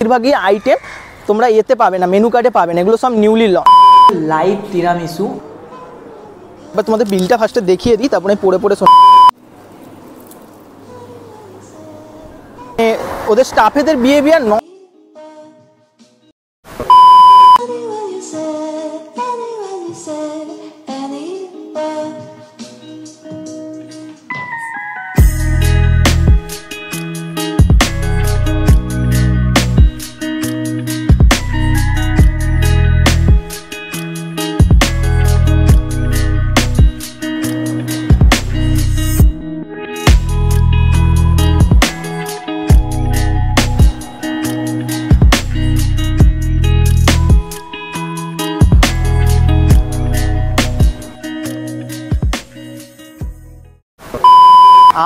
বেশিরভাগই আইটেম তোমরা এতে পাবে না, মেনু কার্ডে পাবে না, এগুলো সব নিউলি লঞ্চ। Live tiramisu. এবার তোমাদের বিলটা ফার্স্টে দেখিয়ে দিই, তারপরে পড়ে পড়ে ওদের স্টাফেদের বিহেভিয়ার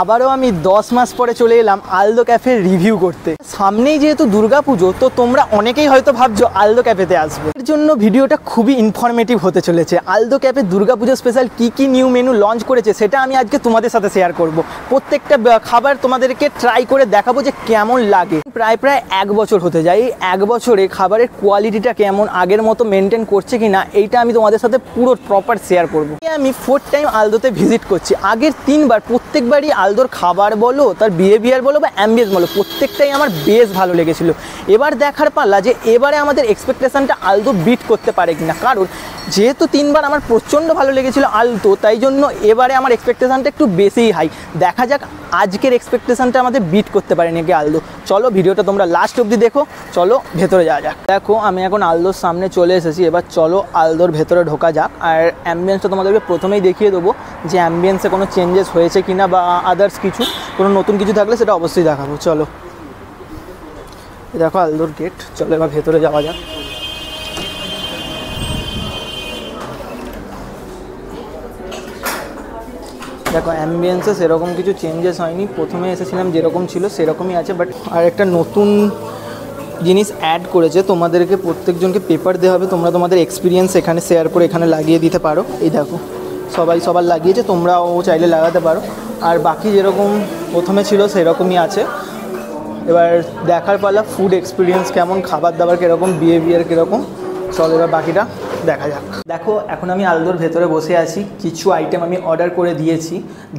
আবারও আমি 10 মাস পরে চলে এলাম আলদো ক্যাফের রিভিউ করতে। সামনেই যেহেতু দুর্গাপুজো, তো তোমরা অনেকেই হয়তো ভাবছো আলদো ক্যাফেতে আসবে। এর জন্য ভিডিওটা খুবই ইনফরমেটিভ হতে চলেছে। আলদো ক্যাফে দুর্গাপুজো স্পেশাল কি নিউ মেনু লঞ্চ করেছে সেটা আমি আজকে তোমাদের সাথে শেয়ার করব। প্রত্যেকটা খাবার তোমাদেরকে ট্রাই করে দেখাবো যে কেমন লাগে। প্রায় 1 বছর হতে যায়। এই 1 বছরে খাবারের কোয়ালিটিটা কেমন, আগের মতো মেনটেন করছে কি না, এইটা আমি তোমাদের সাথে পুরো প্রপার শেয়ার করবো। আমি 4th টাইম আলদোতে ভিজিট করছি। আগের 3 বার প্রত্যেকবারই আলদোর খাবার বলো, তার বিহেভিয়ার বলো বা অ্যাম্বিয়েন্স বলো, প্রত্যেকটাই আমার বেশ ভালো লেগেছিলো। এবার দেখার পাল্লা যে এবারে আমাদের এক্সপেকটেশনটা আলদো বিট করতে পারে কিনা। কারণ যেহেতু 3 বার আমার প্রচণ্ড ভালো লেগেছিলো আলদো, তাই জন্য এবারে আমার এক্সপেকটেশনটা একটু বেশিই হাই। দেখা যাক আজকের এক্সপেকটেশনটা আমাদের বিট করতে পারে নাকি আলদো। চলো ভিডিওটা তোমরা লাস্ট অবধি দেখো। চলো ভেতরে যাওয়া যাক। দেখো আমি এখন আলদোর সামনে চলে এসেছি। এবার চলো আলদোর ভেতরে ঢোকা যাক। আর অ্যাম্বিয়েন্সটা তোমাদেরকে প্রথমেই দেখিয়ে দেবো যে অ্যাম্বিয়েন্সে কোনো চেঞ্জেস হয়েছে কিনা বা আদার্স কিছু, কোনো নতুন কিছু থাকলে সেটা অবশ্যই দেখাবো। চলো দেখো আলদোর গেট। চলো এবার ভেতরে যাওয়া যাক। দেখো অ্যাম্বিয়েন্সে সেরকম কিছু চেঞ্জেস হয়নি। প্রথমে এসেছিলাম যেরকম ছিল সেরকমই আছে, বাট আর একটা নতুন জিনিস অ্যাড করেছে। তোমাদেরকে প্রত্যেকজনকে পেপার দেওয়া হবে, তোমরা তোমাদের এক্সপিরিয়েন্স এখানে শেয়ার করে এখানে লাগিয়ে দিতে পারো। এই দেখো সবার লাগিয়েছে, তোমরাও চাইলে লাগাতে পারো। আর বাকি যেরকম প্রথমে ছিল সেরকমই আছে। এবার দেখার পালা ফুড এক্সপিরিয়েন্স কেমন, খাবার দাবার কীরকম, বিহেভিয়ার কীরকম। চলো এবার বাকিটা দেখা যাক। দেখো এখন আমি আলদোর ভেতরে বসে আছি। কিছু আইটেম আমি অর্ডার করে দিয়েছি,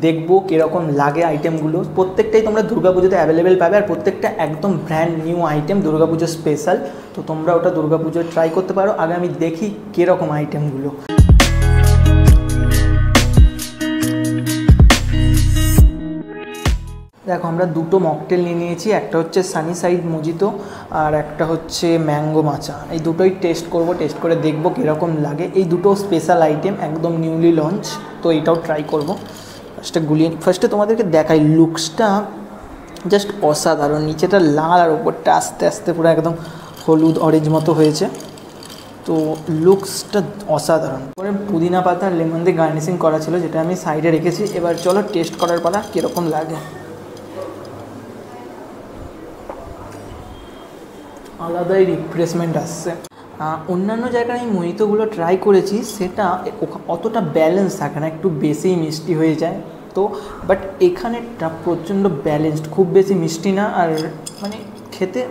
দেখবো কীরকম লাগে আইটেমগুলো। প্রত্যেকটাই তোমরা দুর্গাপুজোতে অ্যাভেলেবেল পাবে, আর প্রত্যেকটা একদম brand new item, Durga Puja special. তো তোমরা ওটা দুর্গাপুজোয় ট্রাই করতে পারো। আগে আমি দেখি কীরকম আইটেমগুলো। দেখো আমরা দুটো মকটেল নিয়ে নিয়েছি। একটা হচ্ছে সানি সাইড মোজিতো আর একটা হচ্ছে ম্যাঙ্গো মাচা। এই দুটোই টেস্ট করব, টেস্ট করে দেখব কীরকম লাগে। এই দুটো স্পেশাল আইটেম, একদম নিউলি লঞ্চ, তো এইটাও ট্রাই করব। ফার্স্টে তোমাদেরকে দেখাই লুকসটা জাস্ট অসাধারণ। নিচেটা লাল আর ওপরটা আস্তে আস্তে পুরো একদম হলুদ অরেঞ্জ মতো হয়েছে। তো লুকসটা অসাধারণ। পরে পুদিনা পাতা আর লেমন দিয়ে গার্নিশিং করা ছিল, যেটা আমি সাইডে রেখেছি। এবার চলো টেস্ট করার পালা কীরকম লাগে। আলাদাই রিফ্রেশমেন্ট আসছে। অন্যান্য জায়গায় আমি মোহিতোগুলো ট্রাই করেছি, সেটা অতটা ব্যালেন্স থাকে না, একটু বেশিই মিষ্টি হয়ে যায়। তো বাট এখানেটা প্রচণ্ড ব্যালেন্সড, খুব বেশি মিষ্টি না, আর মানে খেতে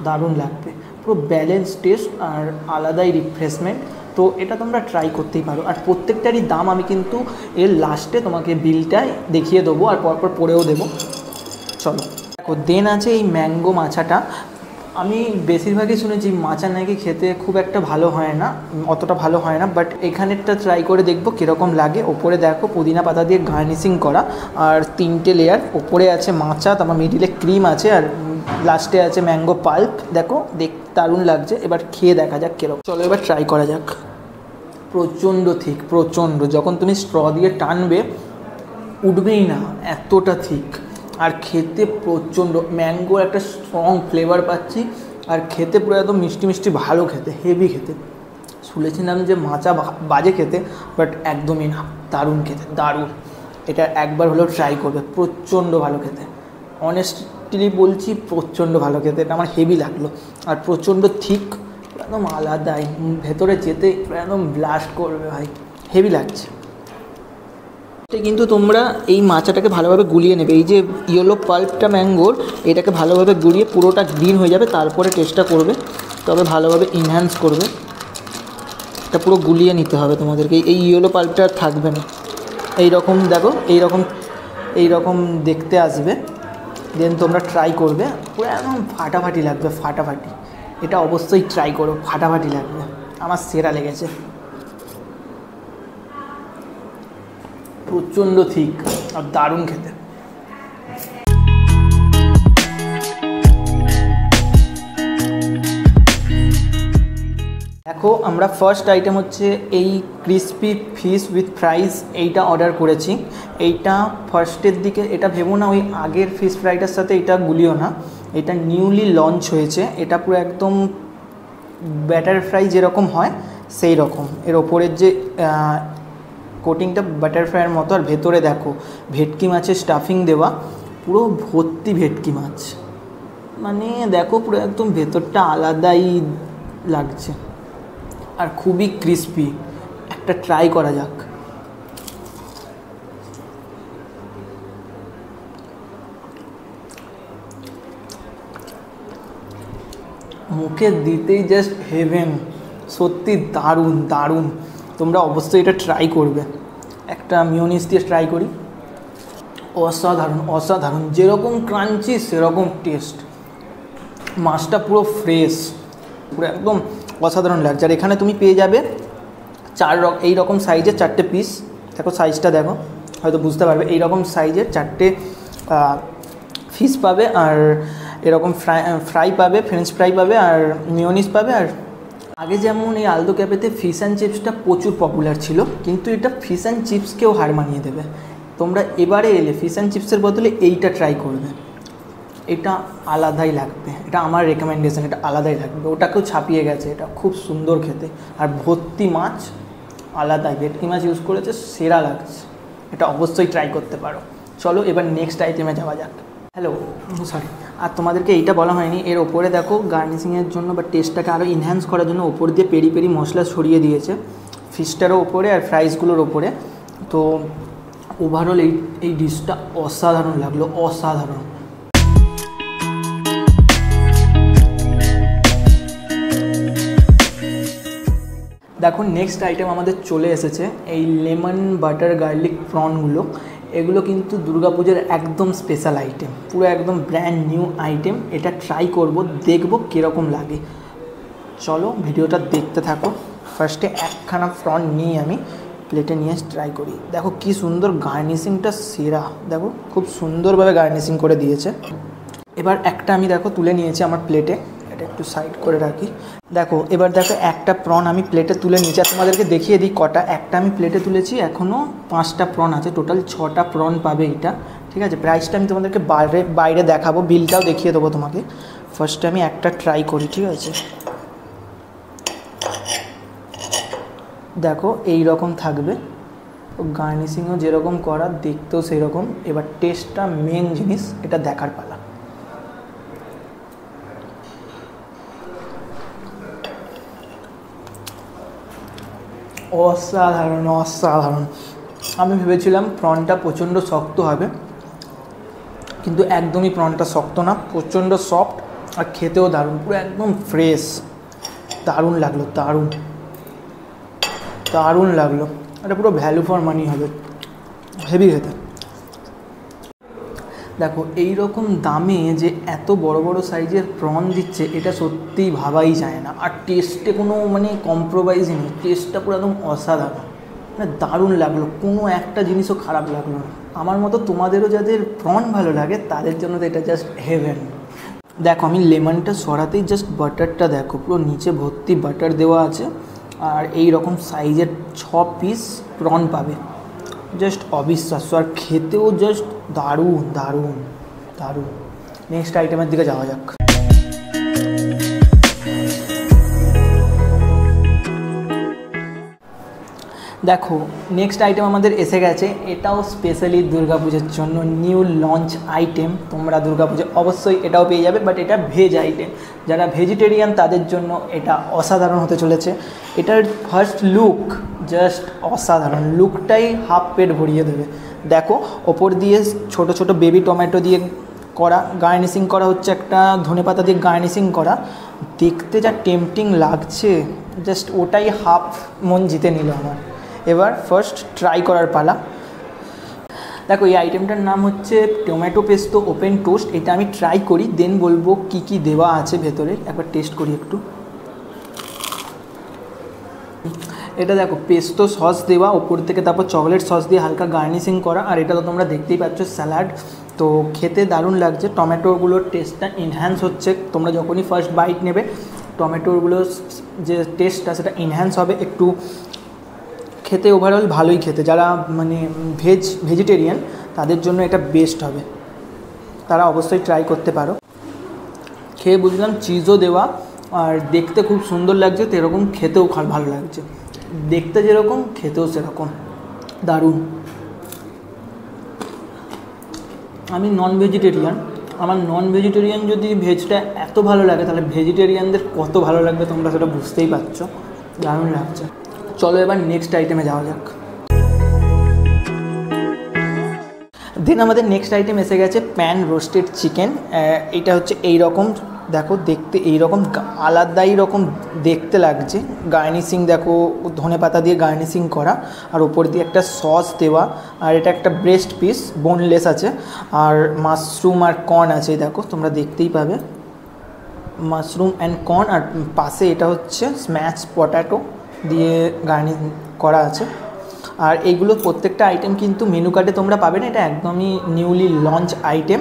দারুণ লাগবে। পুরো ব্যালেন্স টেস্ট আর আলাদাই রিফ্রেশমেন্ট। তো এটা তোমরা ট্রাই করতেই পারো। আর প্রত্যেকটারই দাম আমি কিন্তু এর লাস্টে তোমাকে বিলটাই দেখিয়ে দেবো, আর পরপর পড়েও দেবো। চলো দেখো দেন আছে এই ম্যাঙ্গো মাছাটা। আমি বেশিরভাগই শুনেছি মাচা নাকি খেতে খুব একটা ভালো হয় না, অতটা ভালো হয় না, বাট এখানেরটা ট্রাই করে দেখবো কীরকম লাগে। ওপরে দেখো পুদিনা পাতা দিয়ে গার্নিশিং করা, আর 3টে লেয়ার। ওপরে আছে মাচা, তারপর মিডিলে ক্রিম আছে, আর লাস্টে আছে ম্যাঙ্গো পাল্প। দেখো দারুণ লাগছে। এবার খেয়ে দেখা যাক কীরকম। চলো এবার ট্রাই করা যাক। প্রচণ্ড থিক, প্রচণ্ড। যখন তুমি স্ট্র দিয়ে টানবে উঠবেই না, এতটা থিক। আর খেতে প্রচণ্ড, ম্যাঙ্গোর একটা স্ট্রং ফ্লেভার পাচ্ছি, আর খেতে পুরো একদম মিষ্টি মিষ্টি, ভালো খেতে, হেভি খেতে। শুনেছিলাম যে মাচা বাজে খেতে, বাট একদমই না, দারুণ খেতে, দারুণ। এটা একবার হলেও ট্রাই করবে, প্রচণ্ড ভালো খেতে। অনেস্টলি বলছি, প্রচণ্ড ভালো খেতে। এটা আমার হেভি লাগলো, আর প্রচণ্ড থিক, একদম আলাদাই। ভেতরে যেতে একদম ব্লাস্ট করবে ভাই, হেভি লাগছে। কিন্তু তোমরা এই মাচাটাকে ভালোভাবে গুলিয়ে নেবে, এই যে ইয়েলো পাল্পটা ম্যাঙ্গোর, এটাকে ভালোভাবে গুলিয়ে পুরোটা গ্রিন হয়ে যাবে, তারপরে টেস্টটা করবে, তবে ভালোভাবে ইনহ্যান্স করবে। এটা পুরো গুলিয়ে নিতে হবে তোমাদেরকে, এই ইয়েলো পাল্পটা আর থাকবে না। এইরকম দেখো, এইরকম দেখতে আসবে, দেন তোমরা ট্রাই করবে, পুরো একদম ফাটাফাটি লাগবে, ফাটাফাটি। এটা অবশ্যই ট্রাই করো, ফাটাফাটি লাগবে, আমার সেরা লেগেছে, প্রচণ্ড ঠিক আর দারুণ খেতে। দেখো আমরা ফার্স্ট আইটেম হচ্ছে এই ক্রিসপি ফিশ উইথ ফ্রাইস, এইটা অর্ডার করেছি। এইটা ফার্স্টের দিকে এটা ভেবো না ওই আগের ফিশ ফ্রাইটার সাথে এটা গুলিও না, এটা নিউলি লঞ্চ হয়েছে। এটা পুরো একদম ব্যাটার ফ্রাই যেরকম হয় সেই রকম, এর ওপরের যে কোটিংটা বাটার ফ্রাইয়ের মতো, আর ভেতরে দেখো ভেটকি মাছের স্টাফিং দেওয়া, পুরো ভর্তি ভেটকি মাছ, মানে দেখো পুরো একদম ভেতরটা আলাদাই লাগছে আর খুবই ক্রিস্পি। একটা ট্রাই করা যাক। মুখে দিতেই জাস্ট হেভেন, সত্যি দারুণ দারুণ। তোমরা অবশ্যই এটা ট্রাই করবে। একটা মিওনিজ দিয়ে ট্রাই করি, অসাধারণ অসাধারণ, যেরকম ক্রাঞ্চি সেরকম টেস্ট, মাছটা পুরো ফ্রেশ, পুরো একদম অসাধারণ লাগছে। আর এখানে তুমি পেয়ে যাবে এই রকম সাইজের 4টে পিস, দেখো সাইজটা দেখো, হয়তো বুঝতে পারবে, এই রকম সাইজের 4টে ফিশ পাবে, আর এরকম ফ্রাই পাবে, ফ্রেঞ্চ ফ্রাই পাবে, আর মিওনিজ পাবে। আর আগে যেমন এই আলদো ক্যাফেতে ফিশ অ্যান্ড চিপসটা প্রচুর পপুলার ছিল, কিন্তু এটা ফিশ অ্যান্ড চিপসকেও হার মানিয়ে দেবে। তোমরা এবারে এলে ফিশ অ্যান্ড চিপসের বদলে এইটা ট্রাই করবে, এটা আলাদাই লাগবে, এটা আমার রেকমেন্ডেশন, এটা আলাদাই লাগবে, ওটাকেও ছাপিয়ে গেছে, এটা খুব সুন্দর খেতে। আর ভর্তি মাছ, আলাদাই ভেটকি মাছ ইউজ করেছে, সেরা লাগছে, এটা অবশ্যই ট্রাই করতে পারো। চলো এবার নেক্সট আইটেমে যাওয়া যাক। হ্যালো, সরি, আর তোমাদেরকে এইটা বলা হয়নি, এর ওপরে দেখো গার্নিশিংয়ের জন্য বা টেস্টটাকে আরও ইনহ্যান্স করার জন্য ওপর দিয়ে পেরি পেরি মশলা ছড়িয়ে দিয়েছে, ফিশটারও ওপরে আর ফ্রাইসগুলোর ওপরে। তো ওভারঅল এই ডিশটা অসাধারণ লাগলো, অসাধারণ। দেখো নেক্সট আইটেম আমাদের চলে এসেছে, এই লেমন বাটার গার্লিক প্রনগুলো। এগুলো কিন্তু দুর্গাপুজোর একদম স্পেশাল আইটেম, পুরো একদম ব্র্যান্ড নিউ আইটেম। এটা ট্রাই করব, দেখবো কীরকম লাগে। চলো ভিডিওটা দেখতে থাকো। ফার্স্টে একখানা প্রন নিয়ে আমি প্লেটে নিয়ে ট্রাই করি। দেখো কি সুন্দর গার্নিশিংটা, সেরা, দেখো খুব সুন্দরভাবে গার্নিশিং করে দিয়েছে। এবার একটা আমি দেখো তুলে নিয়েছি আমার প্লেটে, এটা একটু সাইড করে রাখি। দেখো এবার দেখো একটা প্রন আমি প্লেটে তুলে নিয়েছি, আর তোমাদেরকে দেখিয়ে দিই কটা। একটা আমি প্লেটে তুলেছি, এখনও 5টা প্রন আছে, টোটাল 6টা প্রন পাবে এটা, ঠিক আছে। প্রাইসটা আমি তোমাদেরকে বাইরে দেখাবো, বিলটাও দেখিয়ে দেবো তোমাকে। ফার্স্টে আমি একটা ট্রাই করি, ঠিক আছে। দেখো এই রকম থাকবে, গার্নিশিংও যেরকম করা, দেখতেও সেই রকম। এবার টেস্টটা মেন জিনিস, এটা দেখার পালা। অসাধারণ অসাধারণ। আমি ভেবেছিলাম প্রনটা প্রচণ্ড শক্ত হবে, কিন্তু একদমই প্রনটা শক্ত না, প্রচণ্ড সফট, আর খেতেও দারুণ, পুরো একদম ফ্রেশ, দারুণ লাগলো, দারুণ দারুণ লাগলো। এটা পুরো ভ্যালু ফর মানি হবে, হেভি খেতে। দেখো এই রকম দামে যে এত বড় বড় সাইজের প্রন দিচ্ছে, এটা সত্যিই ভাবাই যায় না। আর টেস্টে কোনো মানে কম্প্রোমাইজই নেই, টেস্টটা পুরো একদম অসাধারণ, মানে দারুণ লাগলো, কোনো একটা জিনিসও খারাপ লাগলো না। আমার মতো তোমাদেরও যাদের প্রন ভালো লাগে তাদের জন্য তো এটা জাস্ট হেভেন। দেখো আমি লেমনটা সরাতেই জাস্ট বাটারটা দেখো, পুরো নিচে ভর্তি বাটার দেওয়া আছে, আর এই রকম সাইজের 6 পিস প্রন পাবে, জাস্ট অবিশ্বাস্য, আর খেতেও জাস্ট দারুণ দারুণ দারুণ। নেক্সট আইটেমের দিকে যাওয়া যাক। দেখো নেক্সট আইটেম আমাদের এসে গেছে, এটাও স্পেশালি দুর্গাপুজোর জন্য নিউ লঞ্চ আইটেম। তোমরা দুর্গাপুজো অবশ্যই এটাও পেয়ে যাবে, বাট এটা ভেজ আইটেম। যারা ভেজিটেরিয়ান তাদের জন্য এটা অসাধারণ হতে চলেছে। এটার ফার্স্ট লুক জাস্ট অসাধারণ, লুকটাই হাফ পেট ভরিয়ে দেবে। দেখো ওপর দিয়ে ছোট ছোট বেবি টমেটো দিয়ে করা, গার্নিশিং করা হচ্ছে একটা ধনেপাতা দিয়ে গার্নিশিং করা। দেখতে যা টেম্পটিং লাগছে, জাস্ট ওটাই হাফ মন জিতে নিল আমার। এবার ফার্স্ট ট্রাই করার পালা। দেখো এই আইটেমটার নাম হচ্ছে টমেটো পেস্তো ওপেন টোস্ট। এটা আমি ট্রাই করি, দেন বলবো কি কি দেওয়া আছে ভেতরে। একবার টেস্ট করি একটু। এটা দেখো পেস্তো সস দেওয়া ওপর থেকে, তারপর চকলেট সস দিয়ে হালকা গার্নিশিং করা। আর এটা তো তোমরা দেখতেই পাচ্ছ স্যালাড। তো খেতে দারুণ লাগছে, টমেটোগুলোর টেস্টটা এনহ্যান্স হচ্ছে। তোমরা যখনই ফার্স্ট বাইট নেবে টমেটোগুলোর যে টেস্টটা সেটা এনহ্যান্স হবে একটু। খেতে ওভারঅল ভালোই খেতে, যারা মানে ভেজিটেরিয়ান তাদের জন্য এটা বেস্ট হবে, তারা অবশ্যই ট্রাই করতে পারো। খেয়ে বুঝলাম চিজও দেওয়া, আর দেখতে খুব সুন্দর লাগছে, তো এরকম খেতেও ভালো লাগছে। দেখতে যেরকম খেতেও সেরকম দারুণ। আমি নন ভেজিটেরিয়ান, আমার নন ভেজিটেরিয়ান যদি ভেজটা এত ভালো লাগে তাহলে ভেজিটেরিয়ানদের কত ভালো লাগবে তোমরা সেটা বুঝতেই পারছো। দারুণ লাগছে। চলো এবার নেক্সট আইটেমে যাওয়া যাক। দেন আমাদের নেক্সট আইটেম এসে গেছে প্যান রোস্টেড চিকেন। এটা হচ্ছে এই রকম, দেখো দেখতে এই রকম আলাদাই রকম দেখতে লাগছে। গার্নিশিং দেখো ধনেপাতা দিয়ে গার্নিশিং করা, আর ওপর দিয়ে একটা সস দেওয়া। আর এটা একটা ব্রেস্ট পিস, বোনলেস আছে, আর মাশরুম আর কর্ন আছে। দেখো তোমরা দেখতেই পাবে মাশরুম অ্যান্ড কর্ন, আর পাশে এটা হচ্ছে স্ম্যাশ পটাটো দিয়ে গার্নিশ করা আছে। আর এইগুলো প্রত্যেকটা আইটেম কিন্তু মেনু কার্ডে তোমরা পাবে না, এটা একদমই নিউলি লঞ্চ আইটেম।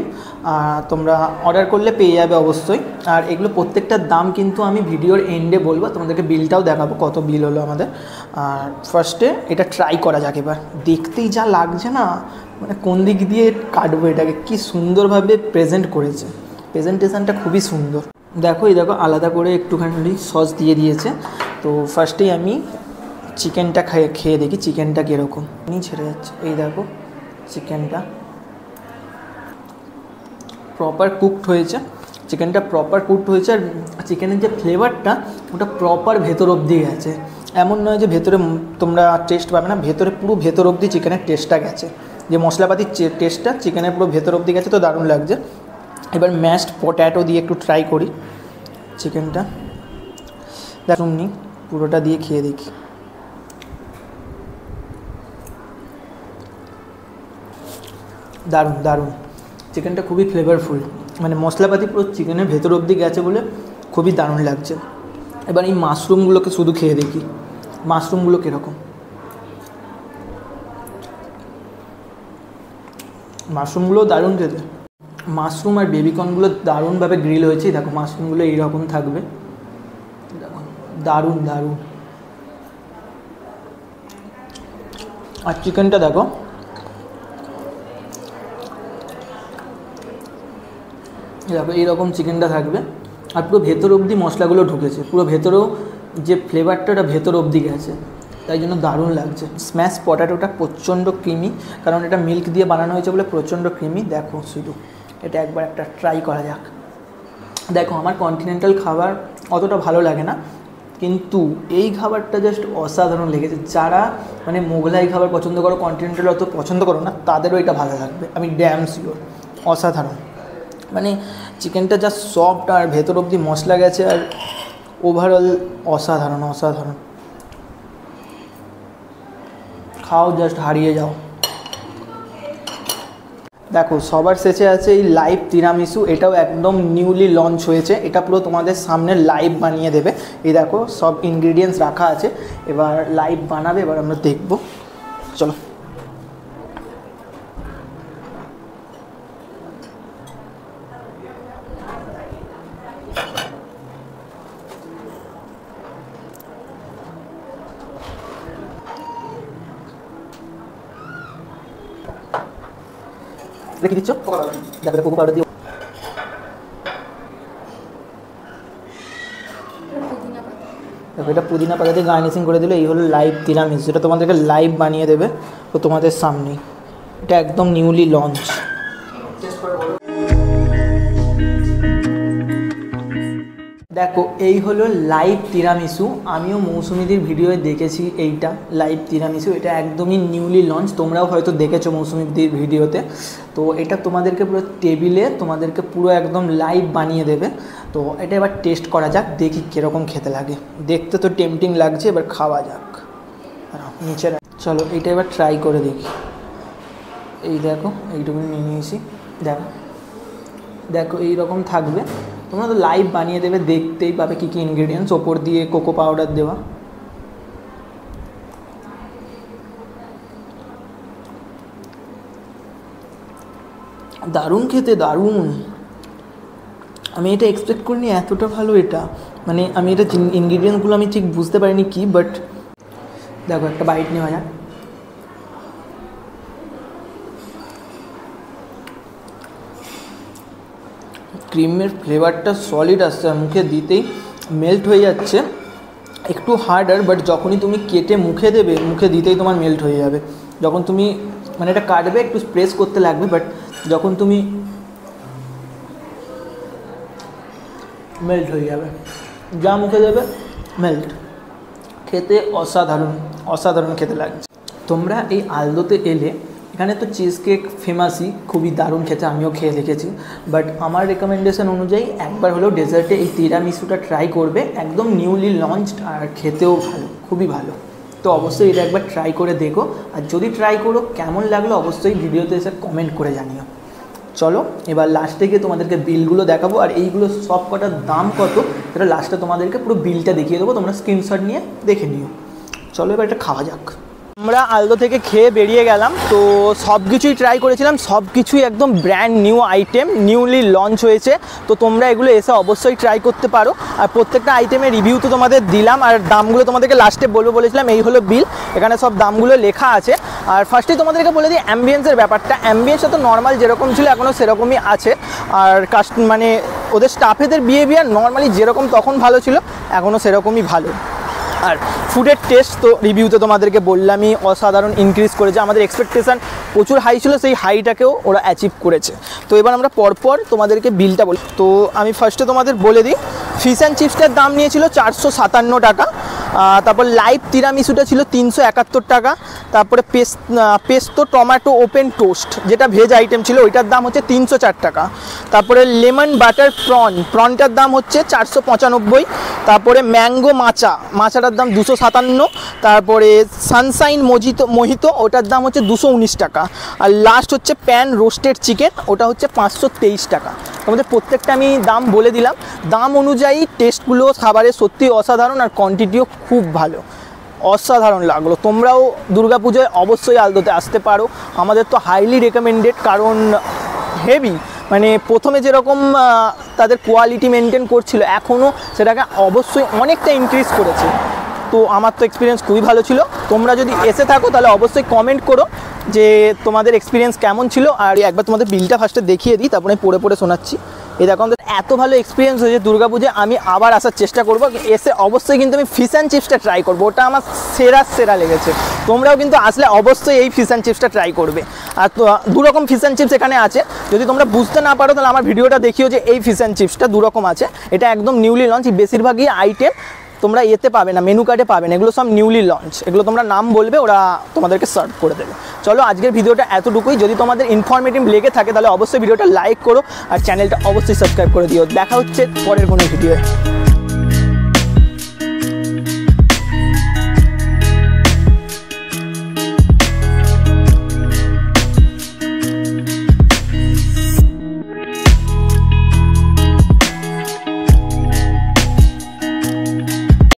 তোমরা অর্ডার করলে পেয়ে যাবে অবশ্যই। আর এগুলো প্রত্যেকটার দাম কিন্তু আমি ভিডিওর এন্ডে বলবো, তোমাদেরকে বিলটাও দেখাবো কত বিল হলো আমাদের। আর ফার্স্টে এটা ট্রাই করা যাক। এবার দেখতেই যা লাগছে না, মানে কোন দিক দিয়ে কাটবো এটাকে, কি সুন্দরভাবে প্রেজেন্ট করেছে, প্রেজেন্টেশনটা খুবই সুন্দর। দেখো এই দেখো আলাদা করে একটুখানি সস দিয়ে দিয়েছে। তো ফার্স্টেই আমি চিকেনটা খেয়ে দেখি চিকেনটা কীরকম। ছেড়ে যাচ্ছে, এই দেখো চিকেনটা প্রপার কুকড হয়েছে, চিকেনটা প্রপার কুকড হয়েছে। আর চিকেনের যে ফ্লেভারটা ওটা প্রপার ভেতর অবধি গেছে, এমন নয় যে ভেতরে তোমরা টেস্ট পাবে না, ভেতরে পুরো ভেতর অবধি চিকেনের টেস্টটা গেছে, যে মশলাপাতির টেস্টটা চিকেনের পুরো ভেতর অবধি গেছে। তো দারুণ লাগছে। এবার ম্যাশড পট্যাটো দিয়ে একটু ট্রাই করি চিকেনটা। দেখুন নি পুরোটা দিয়ে খেয়ে দেখি। দারুণ দারুণ, চিকেনটা খুবই ফ্লেভারফুল, মানে মশলাপাতি পুরো চিকেনের ভেতর অবধি গেছে বলে খুবই দারুণ লাগছে। এবার এই মাশরুমগুলোকে শুধু খেয়ে দেখি, মাশরুমগুলো কীরকম। মাশরুমগুলো দারুণ খেতে, মাশরুম আর বেবিকর্নগুলো দারুণভাবে গ্রিল হয়েছে। দেখো মাশরুমগুলো এইরকম থাকবে, দেখো দারুণ দারুণ। আর চিকেনটা দেখো দেখো এইরকম চিকেনটা থাকবে, আর পুরো ভেতর অবধি মশলাগুলো ঢুকেছে, পুরো ভেতরেও যে ফ্লেভারটা ওটা ভেতর অবধি গেছে, তাই জন্য দারুণ লাগছে। স্ম্যাশ পটাটোটা প্রচণ্ড ক্রিমি, কারণ এটা মিল্ক দিয়ে বানানো হয়েছে বলে প্রচণ্ড ক্রিমি। দেখো শুধু এটা একবার একটা ট্রাই করা যাক। দেখো আমার কন্টিনেন্টাল খাবার অতটা ভালো লাগে না, কিন্তু এই খাবারটা জাস্ট অসাধারণ লেগেছে। যারা মানে মোগলাই খাবার পছন্দ করো, কন্টিনেন্টাল অত পছন্দ করো না, তাদেরও এটা ভালো লাগবে, আমি ড্যাম শিওর। অসাধারণ, মানে চিকেনটা যা সফট আর ভেতর অবধি মশলা গেছে, আর ওভারঅল অসাধারণ অসাধারণ। খাও, জাস্ট হারিয়ে যাও। দেখো সবার শেষে আছে এই লাইভ তিরামিসু, এটাও একদম নিউলি লঞ্চ হয়েছে। এটা পুরো তোমাদের সামনে লাইভ বানিয়ে দেবে। এই দেখো সব ইনগ্রিডিয়েন্টস রাখা আছে, এবার লাইভ বানাবে, এবার আমরা দেখবো। চলো কি দিচ্ছ? দেখো কোকো পাউডার দিয়ে, দেখো এটা পুদিনা পাতা দিয়ে গার্নিশিং করে দিলে এই হলো লাইভ তিরামিসু, যেটা তোমাদেরকে লাইভ বানিয়ে দেবে তো তোমাদের সামনেই। এটা একদম নিউলি লঞ্চ। দেখো এই হলো লাইভ তিরামিসু। আমিও মৌসুমিদির ভিডিওয়ে দেখেছি এইটা লাইভ তিরামিসু। এটা একদমই নিউলি লঞ্চ, তোমরাও হয়তো দেখেছো মৌসুমিদির ভিডিওতে। তো এটা তোমাদেরকে পুরো টেবিলে তোমাদেরকে পুরো একদম লাইভ বানিয়ে দেবে। তো এটা এবার টেস্ট করা যাক, দেখি কীরকম খেতে লাগে। দেখতে তো টেম্পটিং লাগছে, এবার খাওয়া যাক। নিচে চলো এইটা এবার ট্রাই করে দেখি। এই দেখো এইটুকু নিয়ে নিয়েছি, দেখো দেখো এইরকম থাকবে। তোমরা তো লাইভ বানিয়ে দেবে, দেখতেই পাবে কী কী ইনগ্রেডিয়েন্টস, ওপর দিয়ে কোকো পাউডার দেওয়া। দারুণ খেতে, দারুণ। আমি এটা এক্সপেক্ট করিনি এতটা ভালো এটা, মানে আমি এটা ইনগ্রেডিয়েন্টসগুলো আমি ঠিক বুঝতে পারিনি কি, বাট দেখো একটা বাইট নেওয়া যাক। ক্রিমের ফ্লেভারটা সলিড আসছে, মুখে দিতেই মেল্ট হয়ে যাচ্ছে। একটু হার্ডার, বাট যখনই তুমি কেটে মুখে দেবে, মুখে দিতেই তোমার মেল্ট হয়ে যাবে। যখন তুমি মানে এটা কাটবে একটু প্রেস করতে লাগবে, বাট যখন তুমি মেল্ট হয়ে যাবে, যা মুখে দেবে মেল্ট। খেতে অসাধারণ, অসাধারণ খেতে লাগছে। তোমরা এই আলদোতে এলে, এখানে তো চিজ কেক ফেমাসই, খুবই দারুণ খেতে, আমিও খেয়ে দেখেছি। বাট আমার রেকমেন্ডেশন অনুযায়ী একবার হলেও ডেজার্টে এই তিরামিসুটা ট্রাই করবে। একদম নিউলি লঞ্চড আর খেতেও ভালো, খুবই ভালো। তো অবশ্যই এটা একবার ট্রাই করে দেখো, আর যদি ট্রাই করো কেমন লাগলো অবশ্যই ভিডিওতে এসে কমেন্ট করে জানিও। চলো এবার লাস্টে গিয়ে তোমাদেরকে বিলগুলো দেখাবো, আর এইগুলো সব কটার দাম কত সেটা লাস্টে তোমাদেরকে পুরো বিলটা দেখিয়ে দেবো, তোমরা স্ক্রিনশট নিয়ে দেখে নিও। চলো এবার এটা খাওয়া যাক। আমরা আলদো থেকে খেয়ে বেরিয়ে গেলাম, তো সব কিছুই ট্রাই করেছিলাম, সব কিছুই একদম brand new item, newly launch হয়েছে। তো তোমরা এগুলো এসে অবশ্যই ট্রাই করতে পারো। আর প্রত্যেকটা আইটেমের রিভিউ তো তোমাদের দিলাম, আর দামগুলো তোমাদেরকে লাস্টে বলেছিলাম। এই হলো বিল, এখানে সব দামগুলো লেখা আছে। আর ফার্স্টেই তোমাদেরকে বলে দিই অ্যাম্বিয়েন্সের ব্যাপারটা। অ্যাম্বিয়েন্সটা তো নর্মাল যেরকম ছিল এখনও সেরকমই আছে। আর মানে ওদের স্টাফেদের বিহেভিয়ার নর্মালি যেরকম তখন ভালো ছিল, এখনও সেরকমই ভালো। আর ফুডের টেস্ট তো রিভিউতে তোমাদেরকে বললামই, অসাধারণ ইনক্রিজ করেছে। আমাদের এক্সপেকটেশান প্রচুর হাই ছিল, সেই হাইটাকেও ওরা অ্যাচিভ করেছে। তো এবার আমরা পরপর তোমাদেরকে বিলটা বলি। তো আমি ফার্স্টে তোমাদের বলে দিই, ফিশ অ্যান্ড চিপসটার দাম নিয়েছিল 457 টাকা। তারপর লাইভ তিরামিসুটা ছিল 371 টাকা। তারপরে পেস্তো টমেটো ওপেন টোস্ট যেটা ভেজ আইটেম ছিল, ওইটার দাম হচ্ছে 304 টাকা। তারপরে লেমন বাটার প্রনটার দাম হচ্ছে 495। তারপরে ম্যাঙ্গো মাচাটার দাম 257। তারপরে সানশাইন মোহিতো ওটার দাম হচ্ছে 219 টাকা। আর লাস্ট হচ্ছে প্যান রোস্টেড চিকেন, ওটা হচ্ছে 523 টাকা। তোমাদের প্রত্যেকটা আমি দাম বলে দিলাম। দাম অনুযায়ী টেস্টগুলো খাবারের সত্যি অসাধারণ, আর কোয়ান্টিটিও খুব ভালো, অসাধারণ লাগলো। তোমরাও দুর্গাপুজোয় অবশ্যই আলদোতে আসতে পারো, আমাদের তো হাইলি রেকমেন্ডেড। কারণ হেভি, মানে প্রথমে যেরকম তাদের কোয়ালিটি মেনটেন করছিল, এখনও সেটাকে অবশ্যই অনেকটা ইনক্রিজ করেছে। তো আমার তো এক্সপিরিয়েন্স খুবই ভালো ছিল। তোমরা যদি এসে থাকো তাহলে অবশ্যই কমেন্ট করো যে তোমাদের এক্সপিরিয়েন্স কেমন ছিল। আর একবার তোমাদের বিলটা ফার্স্টে দেখিয়ে দিই, তারপরে পড়ে শোনাচ্ছি। এই দেখো আমাদের এত ভালো এক্সপিরিয়েন্স হয়েছে দুর্গাপুজোয়, আমি আবার আসার চেষ্টা করবো। এসে অবশ্যই কিন্তু আমি ফিশ অ্যান্ড চিপসটা ট্রাই করবো, ওটা আমার সেরা লেগেছে। তোমরাও কিন্তু আসলে অবশ্যই এই ফিশ অ্যান্ড চিপসটা ট্রাই করবে। আর তো দুরকম ফিশ অ্যান্ড চিপস এখানে আছে, যদি তোমরা বুঝতে না পারো তাহলে আমার ভিডিওটা দেখিও যে এই ফিশ অ্যান্ড চিপসটা দুরকম আছে। এটা একদম নিউলি লঞ্চ, বেশিরভাগই আইটেম তোমরা এতে পাবে না, মেনু কার্ডে পাবে না, এগুলো সব নিউলি লঞ্চ। এগুলো তোমরা নাম বলবে, ওরা তোমাদেরকে সার্ভ করে দেবে। চলো আজকের ভিডিওটা এতটুকুই। যদি তোমাদের ইনফরমেটিভ লেগে থাকে তাহলে অবশ্যই ভিডিওটা লাইক করো, আর চ্যানেলটা অবশ্যই সাবস্ক্রাইব করে দিও। দেখা হচ্ছে পরের কোনো ভিডিওয়ে।